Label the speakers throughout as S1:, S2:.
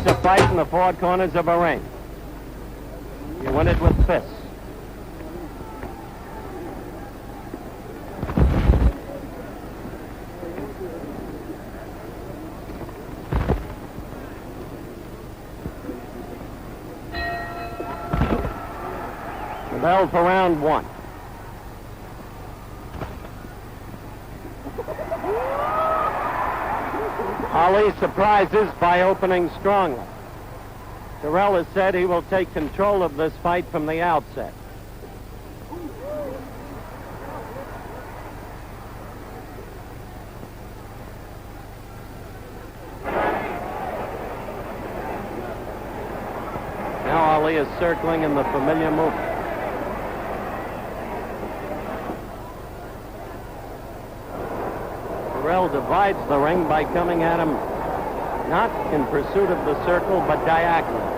S1: It's a fight in the four corners of a ring. You win it with fists. The bell for round one. Ali surprises by opening strongly. Terrell has said he will take control of this fight from the outset. Now Ali is circling in the familiar movement. Terrell divides the ring by coming at him not in pursuit of the circle, but diagonally.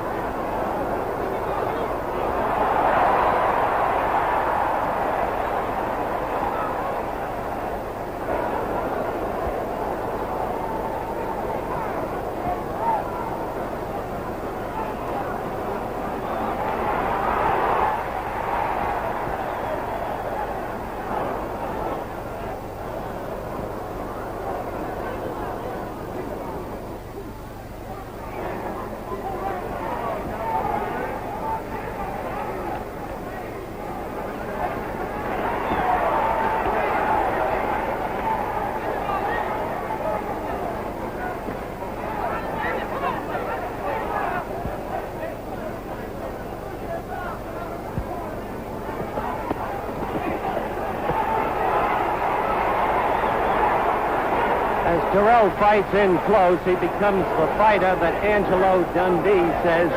S1: As Terrell fights in close, he becomes the fighter that Angelo Dundee says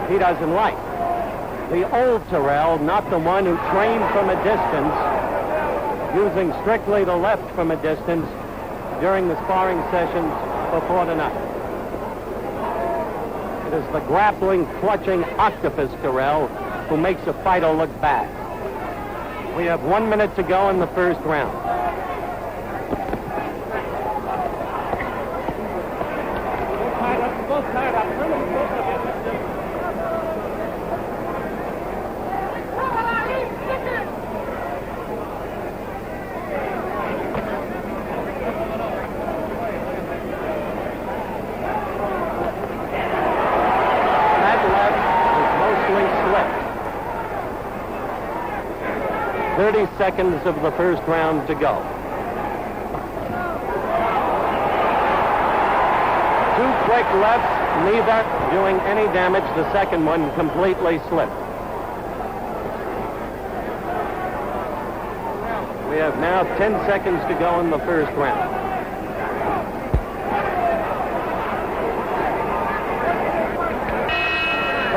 S1: he doesn't like. The old Terrell, not the one who trained from a distance, using strictly the left from a distance during the sparring sessions before tonight. It is the grappling, clutching octopus Terrell who makes a fighter look bad. We have 1 minute to go in the first round. That left is mostly slipped. 30 seconds of the first round to go. Two quick lefts, neither doing any damage. The second one completely slipped. We have now 10 seconds to go in the first round.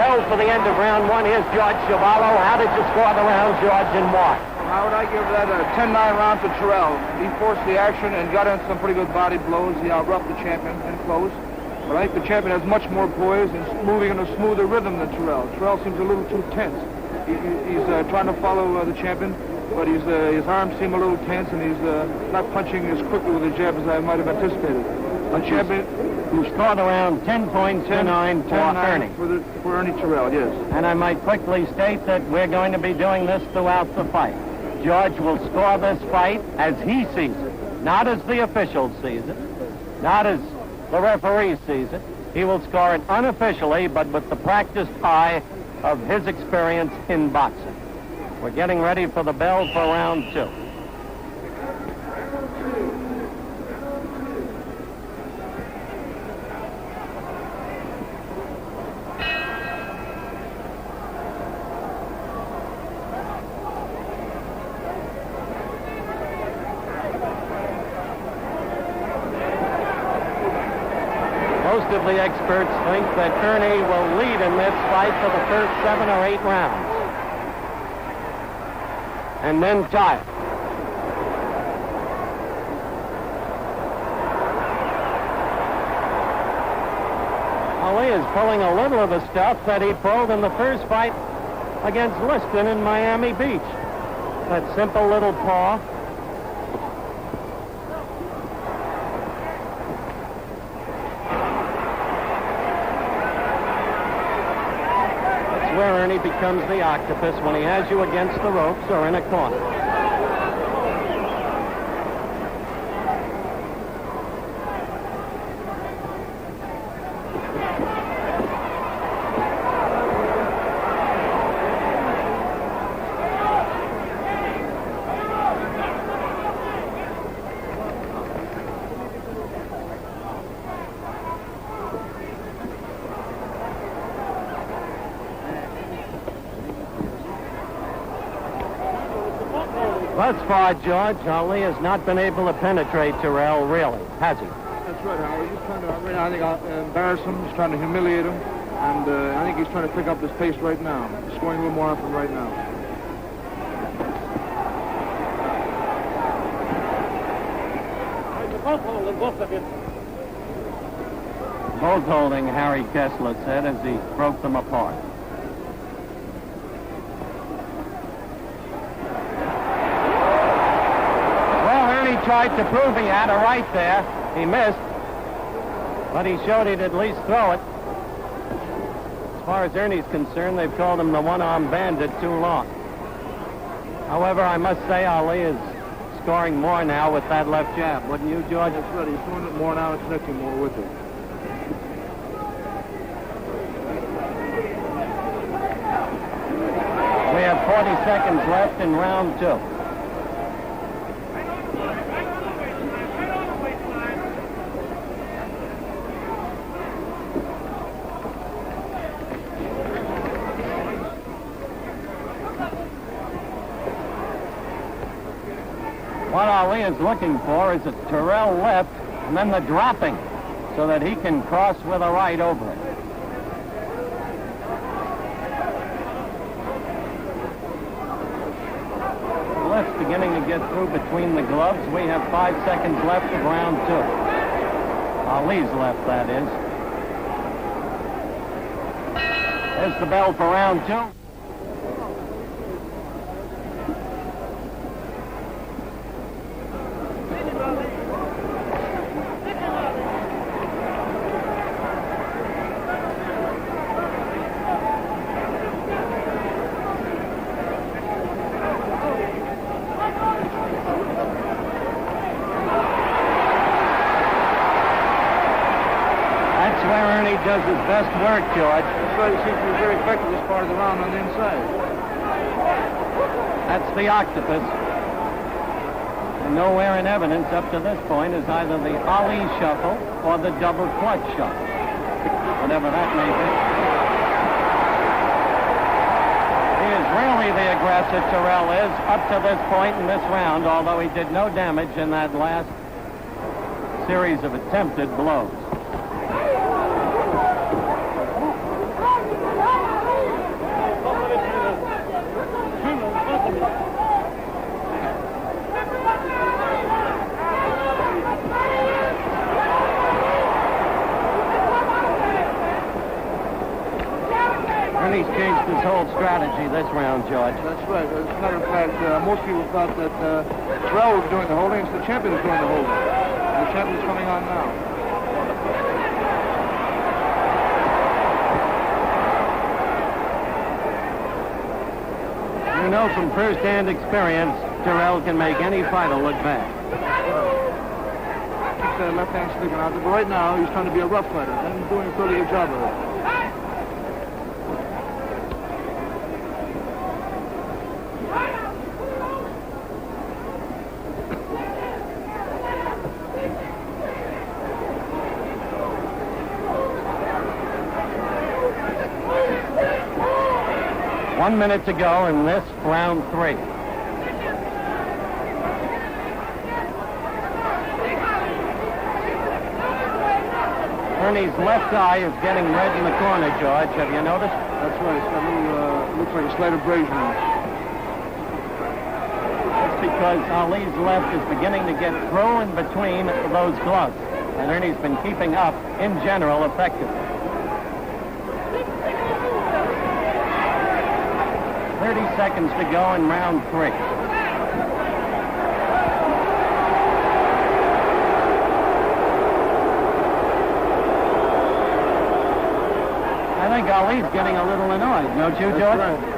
S1: Well, for the end of round one, here's George Chavallo. How did you score the round, George, and why?
S2: How would I give that a 10-9 round to Terrell? He forced the action and got in some pretty good body blows. He out-roughed the champion in close. But I think the champion has much more poise and moving in a smoother rhythm than Terrell. Terrell seems a little too tense. He's trying to follow the champion, but his arms seem a little tense, and he's not punching as quickly with the jab as I might have anticipated. The champion...
S1: who scored around 10 points to 9 for Ernie.
S2: For Ernie Terrell, yes.
S1: And I might quickly state that we're going to be doing this throughout the fight. George will score this fight as he sees it, not as the official sees it, not as the referee sees it. He will score it unofficially, but with the practiced eye of his experience in boxing. We're getting ready for the bell for round two. Most of the experts think that Ernie will lead in this fight for the first 7 or 8 rounds. And then tire. Ali is pulling a little of the stuff that he pulled in the first fight against Liston in Miami Beach. That simple little paw. where Ernie becomes the octopus, when he has you against the ropes or in a corner. Thus far, George, Ali has not been able to penetrate Terrell, really, has he?
S2: That's right, Howard. He's trying to, I think, embarrass him. He's trying to humiliate him. And I think he's trying to pick up his pace right now. He's scoring a little more off him right now.
S1: Both holding, Harry Kessler said, as he broke them apart. Tried to prove he had a right there. He missed, but he showed he'd at least throw it. As far as Ernie's concerned, they've called him the one-arm bandit too long. However, I must say Ali is scoring more now with that left jab, wouldn't you, George?
S2: That's right. He's throwing it more now and connecting more with it.
S1: We have 40 seconds left in round 2. What Ali is looking for is a Terrell left and then the dropping so that he can cross with a right over it. The left's beginning to get through between the gloves. We have 5 seconds left of round 2. Ali's left, that is. There's the bell for round 2. Ernie does his best work, George.
S2: That's right. He seems to be very effective this part of the round on the inside.
S1: That's the octopus. And nowhere in evidence up to this point is either the Ali shuffle or the double clutch shuffle, whatever that may be. He is really the aggressor, Terrell is, up to this point in this round, although he did no damage in that last series of attempted blows. Ernie's changed his whole strategy this round, George.
S2: That's right. As a matter of fact, most people thought that Terrell was doing the holding, it's the champion who's doing the holding. And the champion's coming on now.
S1: You know from first-hand experience, Terrell can make any fighter look bad.
S2: Keeps that left hand sticking out there, but right now he's trying to be a rough fighter, and he's doing a pretty good job of it.
S1: One minute to go in this round 3. Ernie's left eye is getting red in the corner, George. Have you noticed?
S2: That's right. It's got a little, looks like a slight abrasion on it.
S1: That's because Ali's left is beginning to get through in between those gloves. And Ernie's been keeping up, in general, effectively. 30 seconds to go in round 3. I think Ali's getting a little annoyed, don't you, George?
S2: That's right.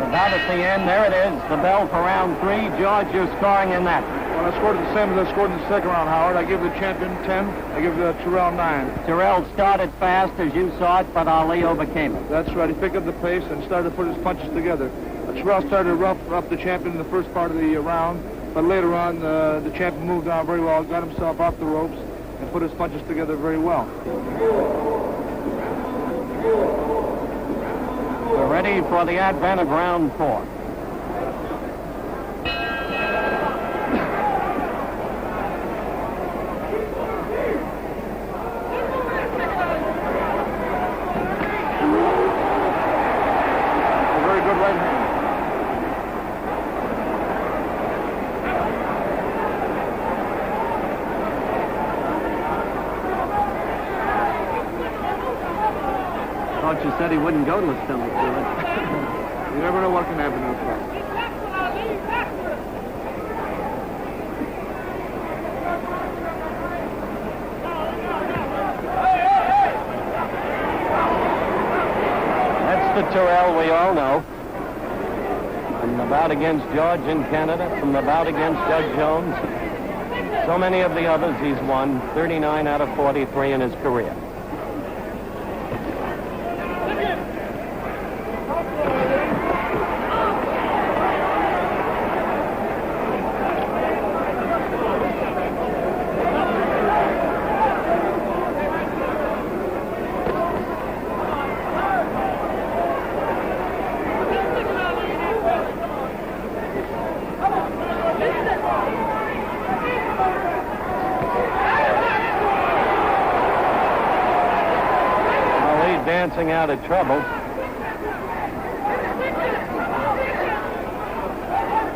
S1: About at the end, there it is, the bell for round 3. George, you're scoring in that.
S2: Well, I scored the same as I scored in the second round, Howard. I give the champion 10. I give Terrell 9.
S1: Terrell started fast, as you saw it, but Ali overcame it.
S2: That's right. He picked up the pace and started to put his punches together. Terrell started to rough up the champion in the first part of the round, but later on, the champion moved on very well, got himself off the ropes, and put his punches together very well.
S1: We're ready for the advent of round 4.
S2: Very good right hand.
S1: Thought you said he wouldn't go to the stomach, George.
S2: You never know what can happen in a fight.
S1: That's the Terrell we all know. From the bout against George in Canada, from the bout against Judge Jones. So many of the others he's won, 39 out of 43 in his career. Dancing out of trouble.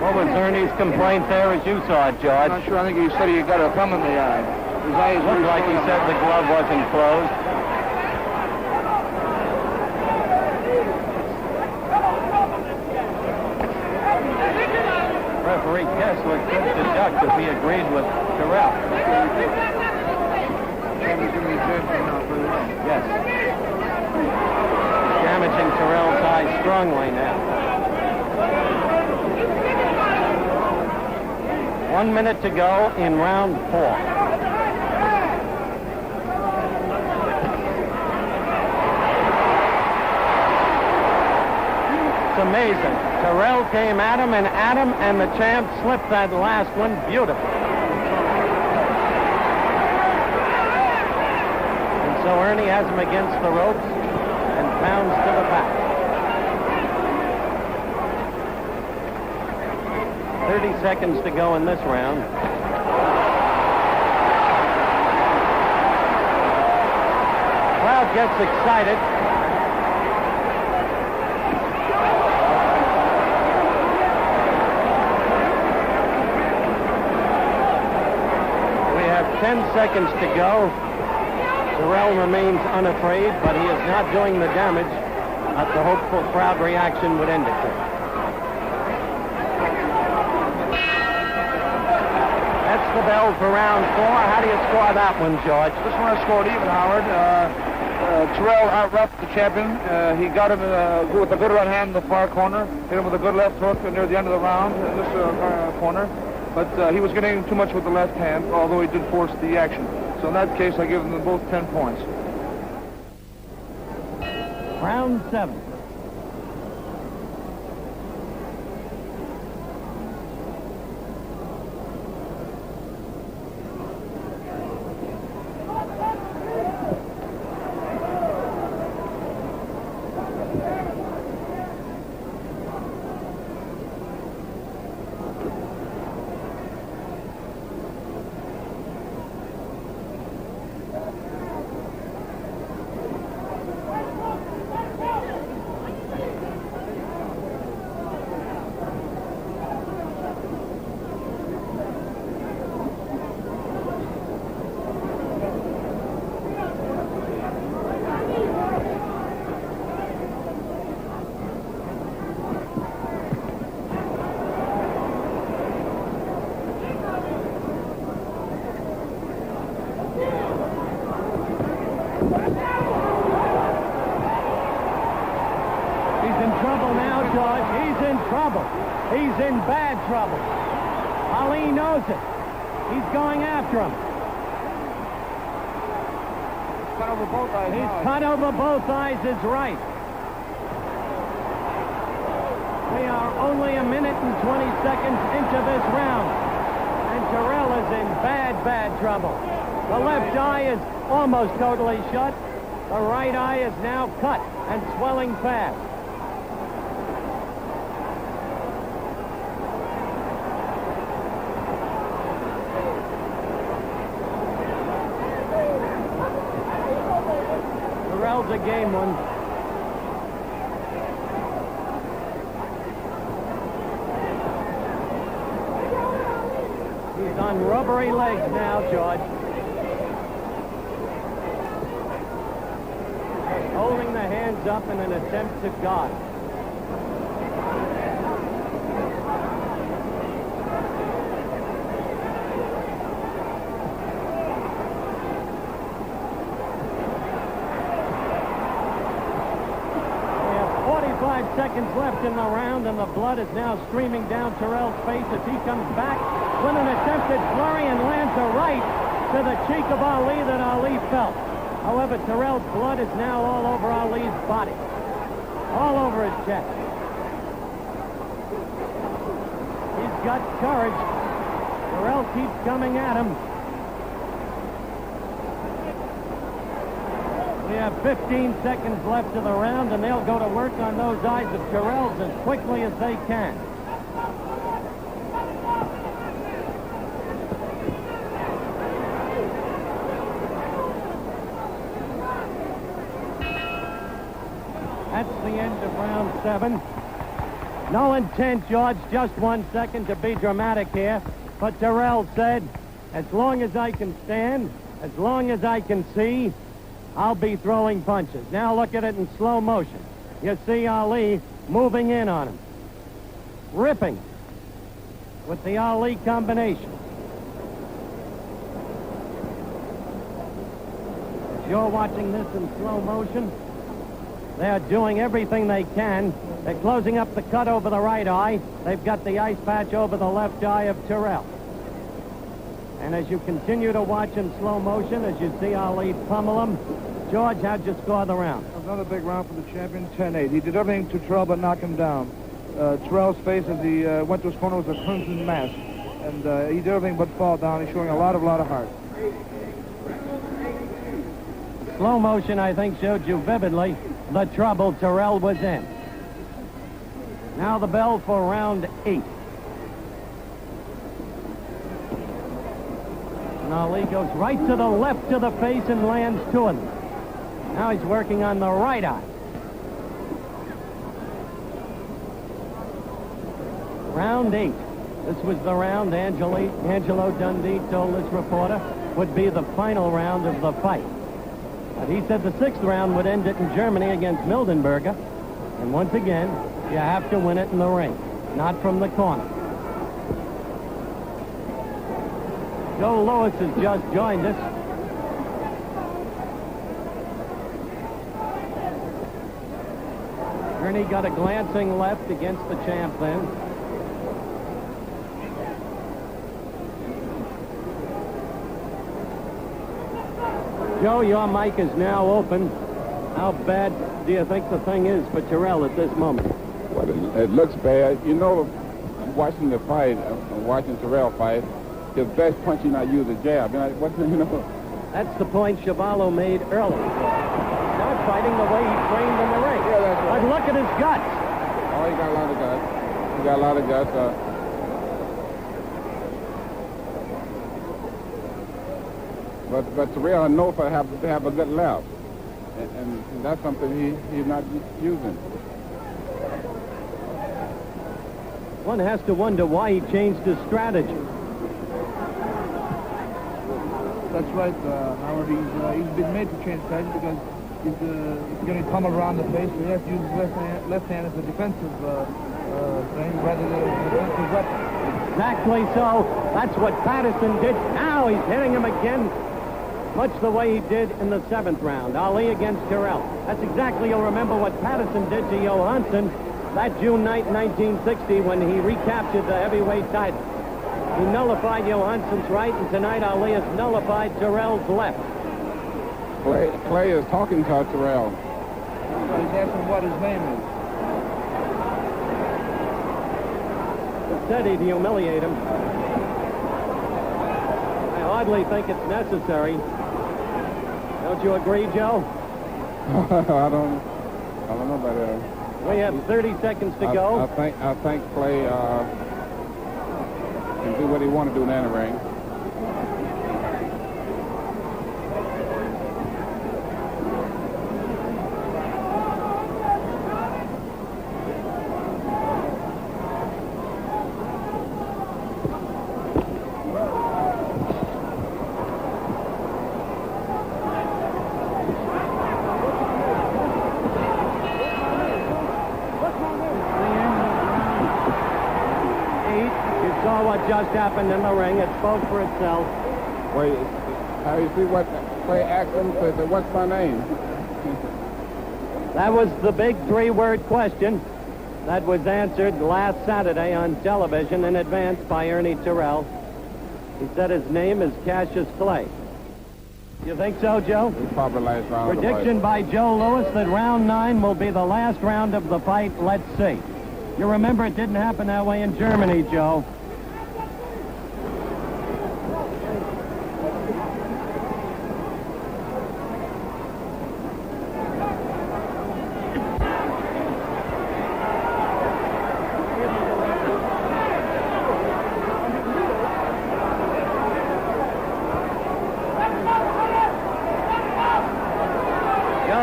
S1: What was Ernie's complaint there as you saw it, George?
S2: I'm not sure. I think he said he got a thumb in the eye. His eyes
S1: looked like he said the glove wasn't closed. Referee Kessler could deduct if he agreed with Terrell. Yes. Damaging Terrell's eye strongly now. 1 minute to go in round 4. It's amazing. Terrell came at him, and the champ slipped that last one beautifully. And so Ernie has him against the ropes and pounds to the back. 30 seconds to go in this round. Crowd gets excited. We have 10 seconds to go. Terrell remains unafraid, but he is not doing the damage that the hopeful crowd reaction would indicate. That's the bell for round 4. How do you score that one, George?
S2: This one I scored even, Howard. Terrell out-roughed the champion. He got him with a good right hand in the far corner, hit him with a good left hook near the end of the round in this corner. But he was getting too much with the left hand, although he did force the action. So in that case, I give them both 10 points.
S1: Round 7. He's in bad trouble. Ali knows it. He's going after him.
S2: He's cut over both eyes.
S1: He's cut over both eyes is right. We are only a minute and 20 seconds into this round. And Terrell is in bad, bad trouble. The left eye is almost totally shut. The right eye is now cut and swelling fast. Terrell's a game one. He's on rubbery legs now, George. Holding the hands up in an attempt to guard. We have 45 seconds left in the round, and the blood is now streaming down Terrell's face as he comes back with an attempted flurry and lands a right to the cheek of Ali that Ali felt. However, Terrell's blood is now all over Ali's body, all over his chest. He's got courage. Terrell keeps coming at him. We have 15 seconds left of the round, and they'll go to work on those eyes of Terrell's as quickly as they can. That's the end of round 7. No intent, George, just 1 second to be dramatic here. But Terrell said, as long as I can stand, as long as I can see, I'll be throwing punches. Now look at it in slow motion. You see Ali moving in on him. Ripping with the Ali combination. As you're watching this in slow motion, they're doing everything they can. They're closing up the cut over the right eye. They've got the ice patch over the left eye of Terrell. And as you continue to watch in slow motion, as you see Ali pummel him, George, how'd you score the round?
S2: Another big round for the champion, 10-8. He did everything to Terrell but knock him down. Terrell's face as he went to his corner was a crimson mask. And he did everything but fall down. He's showing a lot of heart.
S1: Slow motion, I think, showed you vividly the trouble Terrell was in. Now the bell for round 8. And Ali goes right to the left of the face and lands 2 of them. Now he's working on the right eye. Round 8. This was the round Angelo Dundee told this reporter would be the final round of the fight. But he said the 6th round would end it in Germany against Mildenberger. And once again, you have to win it in the ring, not from the corner. Joe Louis has just joined us. Ernie got a glancing left against the champ then. Joe, your mic is now open. How bad do you think the thing is for Terrell at this moment?
S3: Well, it looks bad. You know, watching the fight, watching Terrell fight, his best punch he not use a jab.
S1: That's the point Chevalo made earlier. Not fighting the way he trained in the ring.
S3: Yeah, that's right.
S1: But look at his guts.
S3: Oh, he got a lot of guts. He got a lot of guts. But Terrell, I know if I have a good left. And that's something he's not using.
S1: One has to wonder why he changed his strategy.
S2: That's right, Howard. He's been made to change strategy because he's going to come around the face, so he has to use his left hand as a defensive thing rather than a defensive weapon.
S1: Exactly so. That's what Patterson did. Now he's hitting him again, much the way he did in the 7th round. Ali against Terrell. That's exactly, you'll remember what Patterson did to Johansson that June night, 1960, when he recaptured the heavyweight title. He nullified Johansson's right, and tonight Ali has nullified Terrell's left.
S3: Clay is talking to Terrell.
S2: He's asking what his name is.
S1: It's said he'd humiliate him. I hardly think it's necessary. Don't you agree, Joe?
S3: I don't know about that.
S1: We have 30 seconds to go.
S3: I think Clay can do what he want to do in the ring.
S1: Just happened in the ring. It spoke for itself.
S3: Wait, how you see what Clay asked him? Said, what's my name?
S1: That was the big three-word question that was answered last Saturday on television in advance by Ernie Terrell. He said his name is Cassius Clay. You think so, Joe?
S3: It's probably last round.
S1: Prediction by Joe Louis that round 9 will be the last round of the fight. Let's see. You remember it didn't happen that way in Germany, Joe.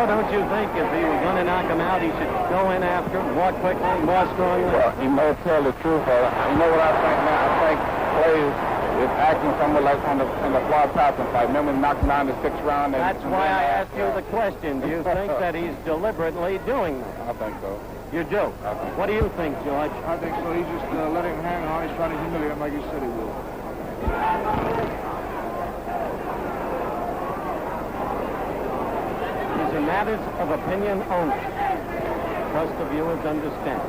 S1: Don't you think if he was going to knock him out, he should go in after him, more quickly, more strongly?
S3: Well, you may tell the truth. You know what I think now? I think Clay is acting somewhat like in the Floyd Patterson fight. Remember, he knocked him down in the 6th round?
S1: That's why I asked you the question. Do you think that he's deliberately doing that?
S3: I think so.
S1: You do? What do you think, George?
S2: I think so. He's just letting him hang on. He's trying to humiliate him like he said he will.
S1: These are matters of opinion only. Trust the viewers understand.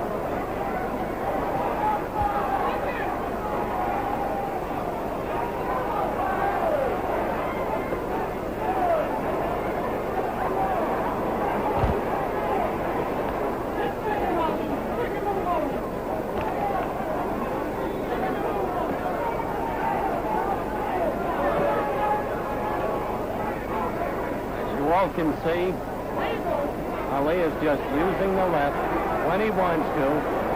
S1: All can see, Ali is just using the left when he wants to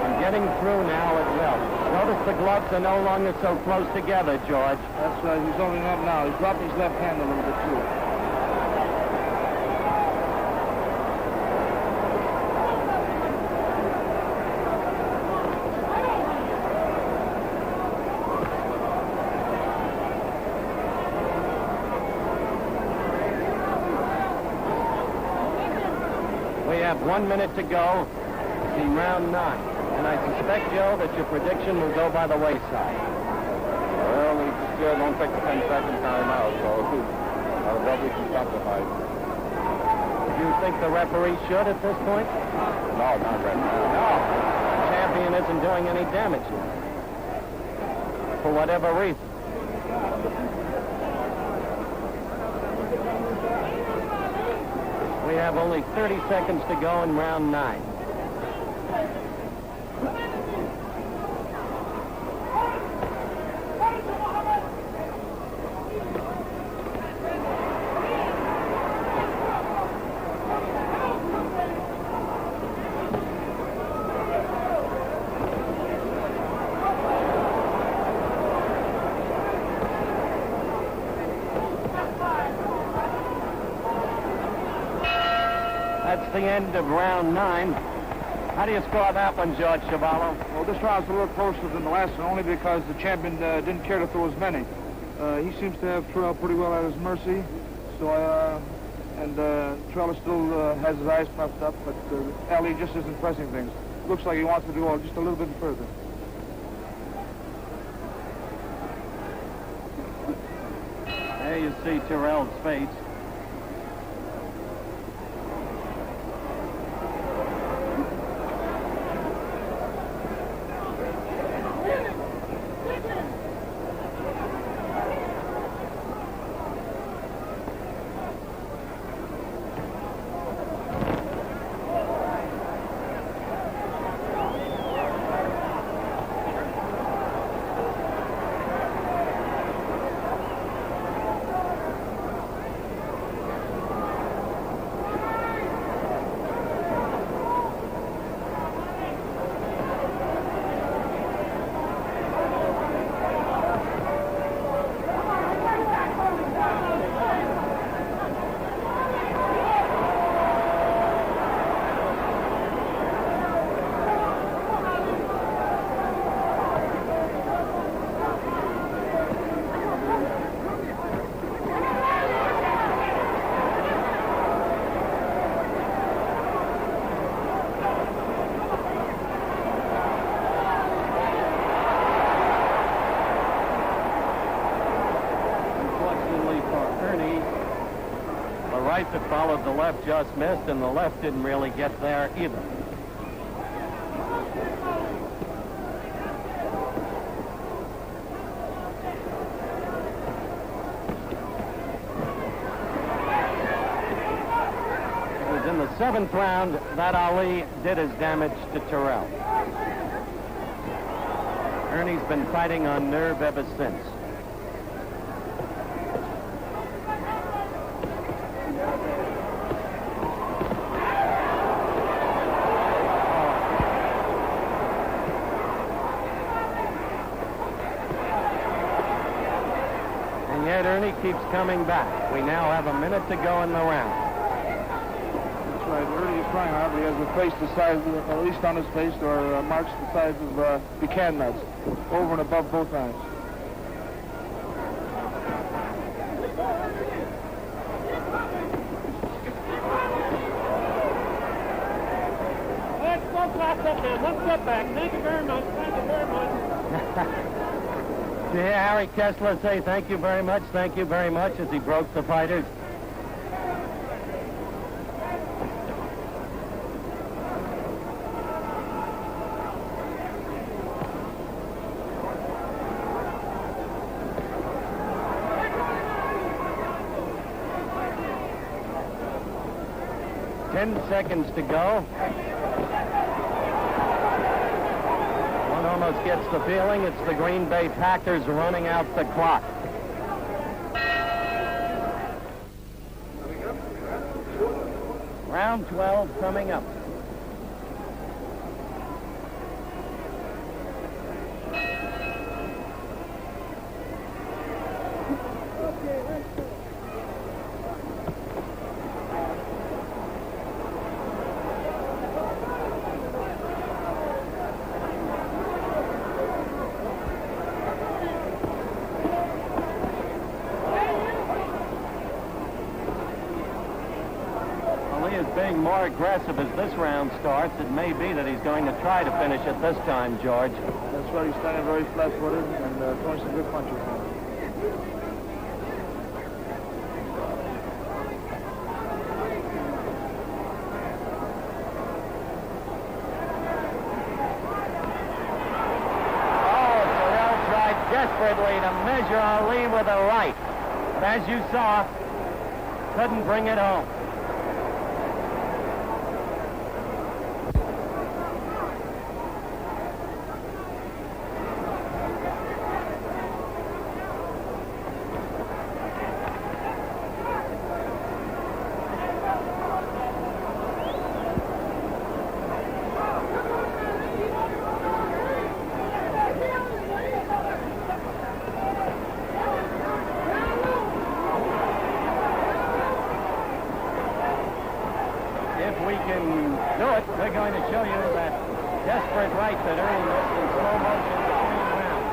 S1: and getting through now as well. Notice the gloves are no longer so close together, George.
S2: That's right. He's opening up now. He's dropped his left hand a little bit, too.
S1: We have 1 minute to go in round 9. And I suspect, Joe, that your prediction will go by the wayside.
S3: Well, we still don't take the 10-second time out, so I hope we can stop the fight.
S1: Do you think the referee should at this point?
S3: No, not right now.
S1: No. The champion isn't doing any damage now. For whatever reason. We have only 30 seconds to go in round 9. That's the end of round 9. How do you score that one, George Chavallo?
S2: Well, this round's a little closer than the last one, only because the champion didn't care to throw as many. He seems to have Terrell pretty well at his mercy. So, Terrell still has his eyes puffed up, but Ali just isn't pressing things. Looks like he wants to go just a little bit further.
S1: There you see Terrell's face. right that followed the left just missed, and the left didn't really get there either. It was in the 7th round that Ali did his damage to Terrell. Ernie's been fighting on nerve ever since. And yet Ernie keeps coming back. We now have a minute to go in the round.
S2: That's right. Ernie is trying hard, but he has a face the size of, at least on his face, or marks the size of pecan nuts, over and above both eyes.
S4: Let's go class up there. One step back. Thank you very much. Thank you very much.
S1: Did you hear Harry Kessler say thank you very much as he broke the fighters? Seconds to go. One almost gets the feeling it's the Green Bay Packers running out the clock. Round 12 coming up. Being more aggressive as this round starts, it may be that he's going to try to finish it this time, George.
S2: That's right. He's standing very flat-footed and throwing some good punches.
S1: Oh, Terrell tried desperately to measure Ali with a right, but as you saw, couldn't bring it home. We're going to show you that desperate right that Ernie missed in slow motion between rounds.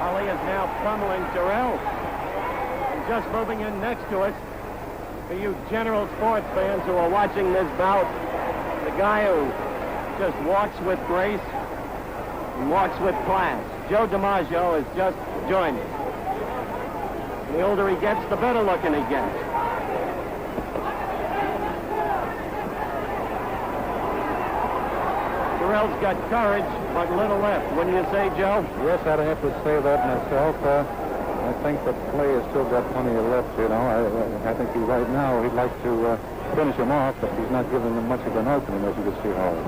S1: Ali is now pummeling Terrell. And just moving in next to us, for you general sports fans who are watching this bout, the guy who just walks with grace and walks with class. Joe DiMaggio has just joined us. The older he gets, the better looking he gets. Terrell's got courage, but little left. Wouldn't you say, Joe?
S3: Yes, I'd have to say that myself. I think that Clay has still got plenty of left, you know. I think right now he'd like to finish him off, but he's not giving him much of an opening, as you can see, Howard.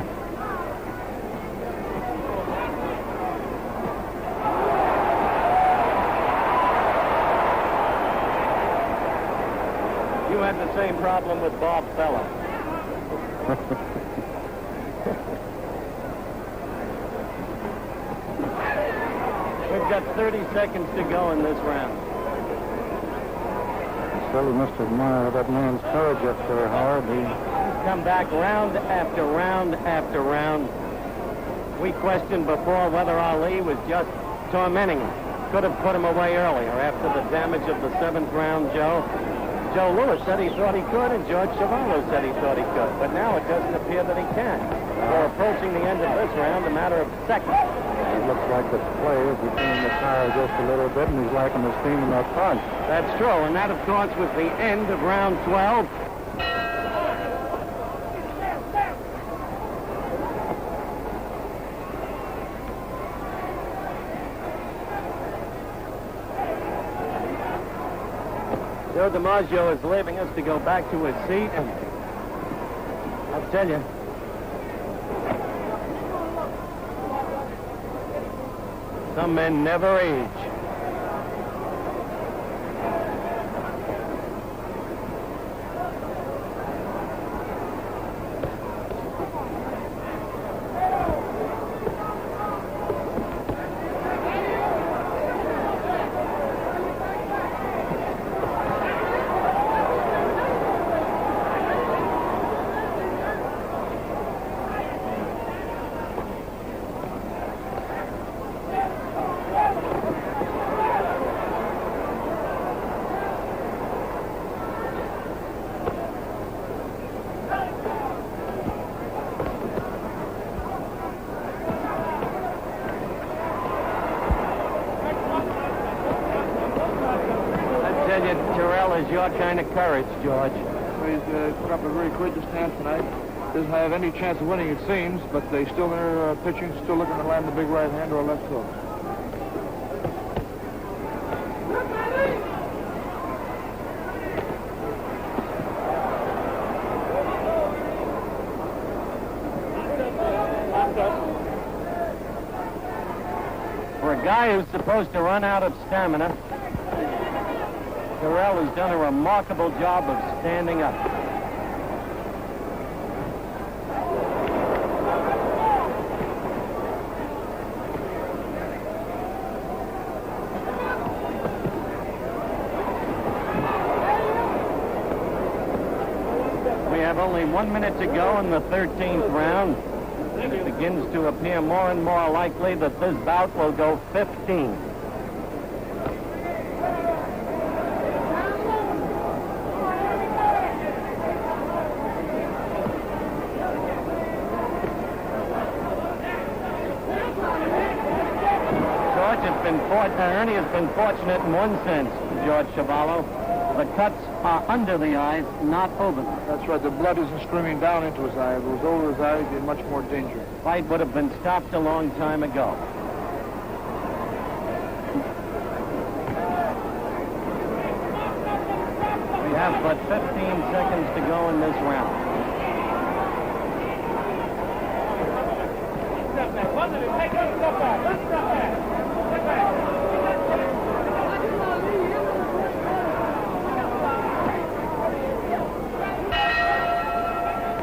S1: You had the same problem with Bob Feller. We've got 30 seconds to go in this round.
S3: Still, must admire that man's courage up there, Howard.
S1: He's come back round after round after round. We questioned before whether Ali was just tormenting him. Could have put him away earlier after the damage of the 7th round, Joe. Joe Louis said he thought he could, and George Chuvalo said he thought he could. But now it doesn't appear that he can. We're approaching the end of this round, a matter of seconds.
S3: It looks like the Clay is between the tires just a little bit, and he's liking the steam in that punch.
S1: That's true, and that, of course, was the end of round 12. Joe DiMaggio is leaving us to go back to his seat, and I'll tell you, some men never age. Terrell is your kind of courage, George.
S2: He's put up a very courageous stand tonight. Doesn't have any chance of winning, it seems, but they still are pitching, still looking to land the big right hand or a left hook.
S1: For a guy who's supposed to run out of stamina, Terrell has done a remarkable job of standing up. We have only 1 minute to go in the 13th round. It begins to appear more and more likely that this bout will go 15. Ernie has been fortunate in one sense, George Chavallo. The cuts are under the eyes, not over them.
S2: That's right. The blood isn't streaming down into his eye. If it was over his eye, he'd be in much more danger.
S1: Fight would have been stopped a long time ago. We have but 15 seconds to go in this round.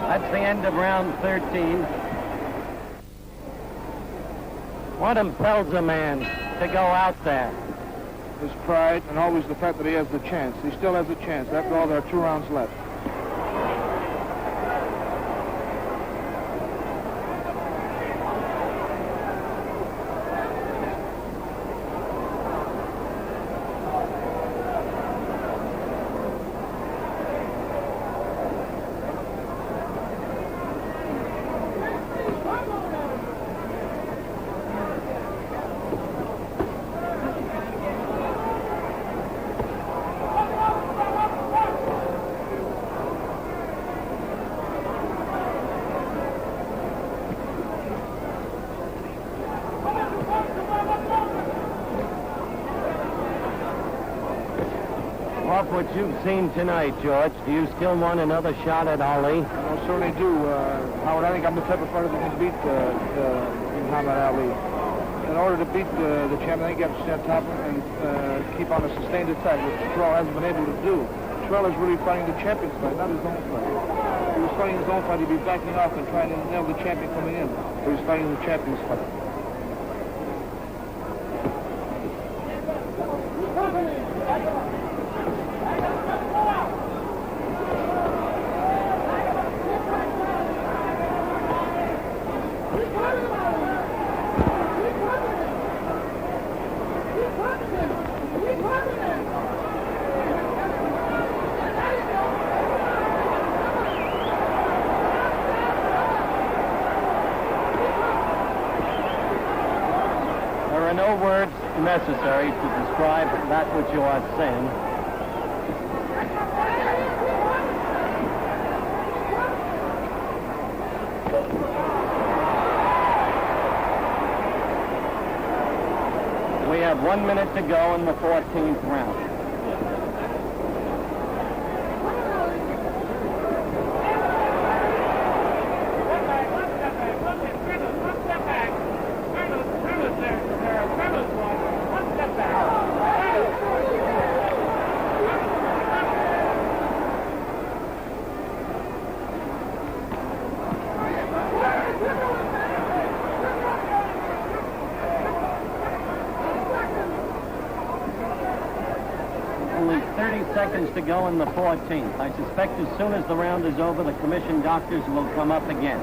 S1: That's the end of round 13. What impels a man to go out there?
S2: His pride and always the fact that he has the chance. He still has a chance. After all, there are 2 rounds left.
S1: Off what you've seen tonight, George, do you still want another shot at Ali?
S2: I certainly do. Howard, I think I'm the type of fighter that can beat Muhammad Ali. In order to beat the champion, I think you have to stand top and keep on a sustained attack, which Terrell hasn't been able to do. Terrell is really fighting the champion's fight, not his own fight. If he was fighting his own fight, he'd be backing off and trying to nail the champion coming in. But he's fighting the champion's fight.
S1: There are no words necessary to describe that which you are saying. We have 1 minute to go in the 14th round. 30 seconds to go in the 14th. I suspect as soon as the round is over, the commission doctors will come up again.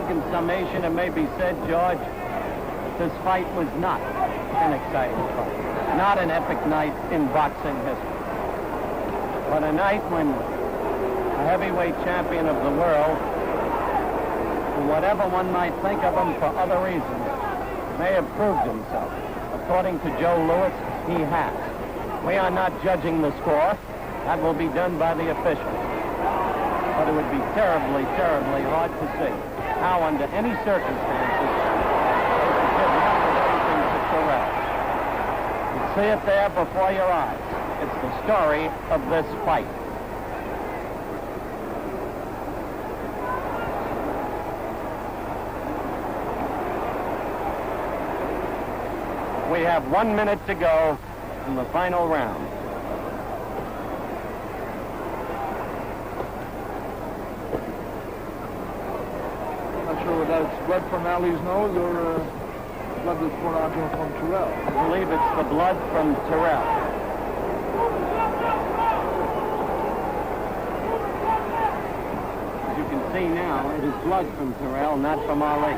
S1: In summation, it may be said, George, this fight was not an exciting fight, not an epic night in boxing history, but a night when a heavyweight champion of the world, who whatever one might think of him for other reasons, may have proved himself. According to Joe Louis, he has. We are not judging the score. That will be done by the officials. But it would be terribly, terribly hard to see how, under any circumstances, they could give nothing to Terrell. You see it there before your eyes. It's the story of this fight. We have 1 minute to go in the final round.
S2: Sure whether that's blood from Ali's nose or blood that's poured out from Terrell.
S1: I believe it's the blood from Terrell. As you can see now, it is blood from Terrell, not from Ali.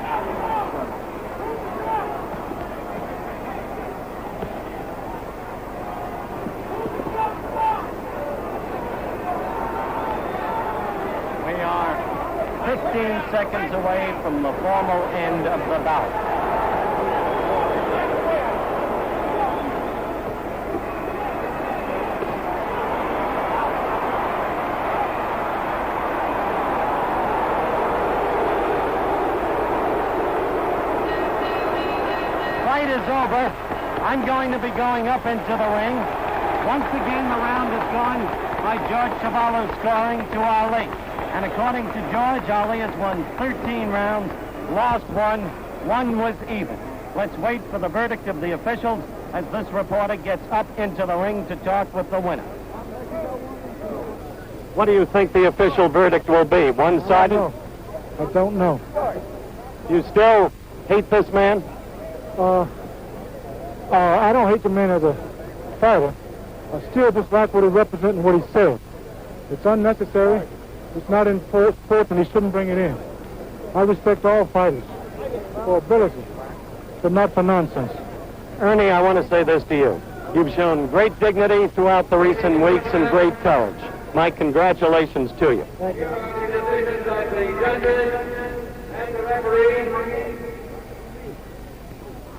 S1: We are 15 seconds away from the formal end of the bout. Fight is over. I'm going to be going up into the ring. Once again, the round is gone by George Chuvalo's scoring to Ali. And according to George, Ali has won 13 rounds, lost one was even. Let's wait for the verdict of the officials as this reporter gets up into the ring to talk with the winner. What do you think the official verdict will be? One-sided?
S3: I don't know.
S1: You still hate this man?
S3: I don't hate the man as a fighter. I still dislike what he represents and what he says. It's unnecessary. It's not in sports, and he shouldn't bring it in. I respect all fighters for ability, but not for nonsense.
S1: Ernie, I want to say this to you. You've shown great dignity throughout the recent weeks and great courage. My congratulations to you.
S3: Thank you.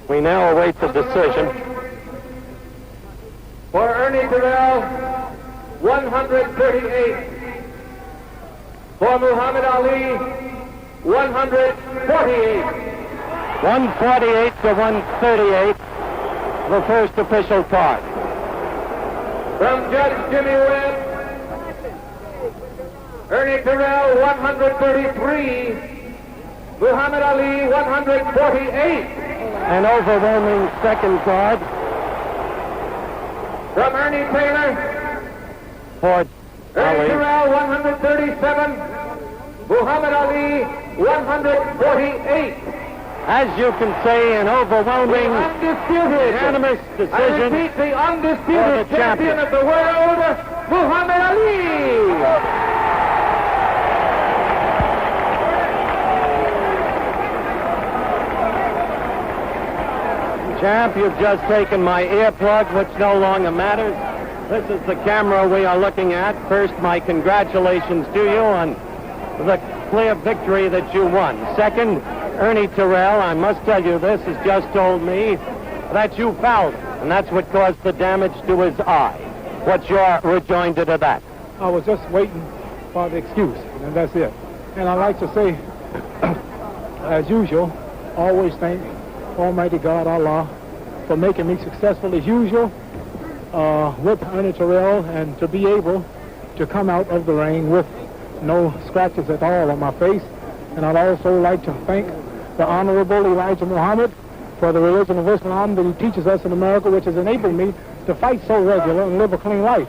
S1: We now await the decision.
S2: For Ernie Terrell, 138. For Muhammad Ali, 148.
S1: 148 to 138, the first official card.
S2: From Judge Jimmy Webb, Ernie Terrell, 133. Muhammad Ali, 148.
S1: An overwhelming second card
S2: From Ernie Taylor,
S1: for
S2: Ernie
S1: Ali.
S2: Terrell, 137. Muhammad Ali, 148.
S1: As you can see, an overwhelming
S2: Undisputed.
S1: unanimous
S2: I
S1: decision.
S2: repeat, the
S1: for
S2: undisputed
S1: the
S2: champion
S1: champion.
S2: of the world, Muhammad Ali.
S1: Champ, you've just taken my earplug, which no longer matters. This is the camera we are looking at. First, my congratulations to you on the clear victory that you won. Second, Ernie Terrell, I must tell you this, has just told me that you fouled him, and that's what caused the damage to his eye. What's your rejoinder to that?
S5: I was just waiting for the excuse, and that's it. And I like to say, as usual, always thank Almighty God, Allah, for making me successful as usual with Ernie Terrell, and to be able to come out of the ring with no scratches at all on my face. And I'd also like to thank the Honorable Elijah Muhammad for the religion of Islam that he teaches us in America, which has enabled me to fight so regular and live a clean life.